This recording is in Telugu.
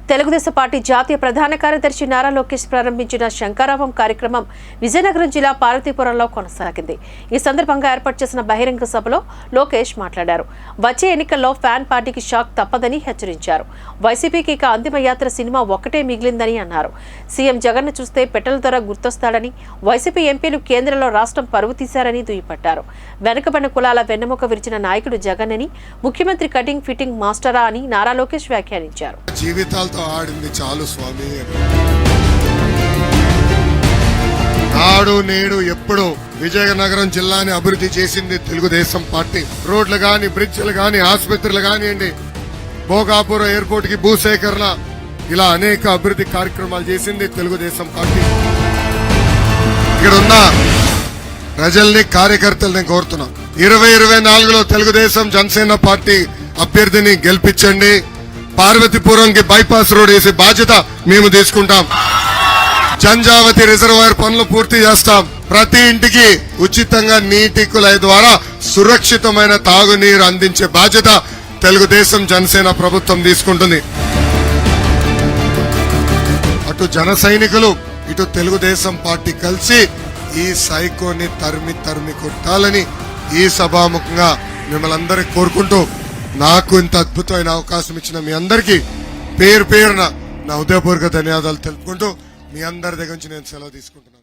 తెలుగుదేశం పార్టీ జాతీయ ప్రధాన కార్యదర్శి నారా లోకేష్ ప్రారంభించిన శంకరావం కార్యక్రమం విజయనగరం జిల్లా పార్వతీపురంలో కొనసాగింది. ఈ సందర్భంగా ఏర్పాటు చేసిన బహిరంగ సభలో లోకేష్ మాట్లాడారు. వచ్చే ఎన్నికల్లో ఫ్యాన్ పార్టీకి షాక్ తప్పదని హెచ్చరించారు. వైసీపీకి ఇక అంతిమ యాత్ర సినిమా ఒక్కటే మిగిలిందని అన్నారు. సీఎం జగన్ను చూస్తే పెట్రోల్ ధర గుర్తొస్తాడని, వైసీపీ ఎంపీలు కేంద్రంలో రాష్ట్రం పరువు తీశారని దుయ్యపట్టారు. వెనుకబడిన కులాల వెన్నెముక విరిచిన నాయకుడు జగన్ అని, ముఖ్యమంత్రి కటింగ్ ఫిట్టింగ్ మాస్టరా అని నారా లోకేష్ వ్యాఖ్యానించారు. జీవితాలతో ఆడింది చాలు స్వామి. నాడు నేడు ఎప్పుడు విజయనగరం జిల్లాని అభివృద్ధి చేసింది తెలుగుదేశం పార్టీ. రోడ్లు గాని, బ్రిడ్జ్లు గాని, ఆసుపత్రులు కానివ్వండి, భోగాపురం ఎయిర్పోర్ట్ కి భూసేకరణ, ఇలా అనేక అభివృద్ధి కార్యక్రమాలు చేసింది తెలుగుదేశం పార్టీ. ఇక్కడ ఉన్న ప్రజల్ని, కార్యకర్తల్ని కోరుతున్నాం, 2024లో తెలుగుదేశం జనసేన పార్టీ అభ్యర్థిని గెలిపించండి. పార్వతీపురంకి బైపాస్ రోడ్ వేసే బాధ్యత మేము తీసుకుంటాం. జంజావతి రిజర్వాయర్ పనులు పూర్తి చేస్తాం. ప్రతి ఇంటికి ఉచితంగా నీటి కుళాయి ద్వారా సురక్షితమైన తాగునీరు అందించే బాధ్యత తెలుగుదేశం జనసేన ప్రభుత్వం తీసుకుంటుంది. అటు జన సైనికులు, ఇటు తెలుగుదేశం పార్టీ కలిసి ఈ సైకోని తరిమి కొట్టాలని ఈ సభాముఖంగా మిమ్మల్ని అందరికీ కోరుకుంటూ, నాకు ఇంత అద్భుతమైన అవకాశం ఇచ్చిన మీ అందరికీ పేరున నా హృదయపూర్వక ధన్యవాదాలు తెలుపుకుంటూ మీ అందరి దగ్గర నుంచి నేను సెలవు తీసుకుంటున్నాను.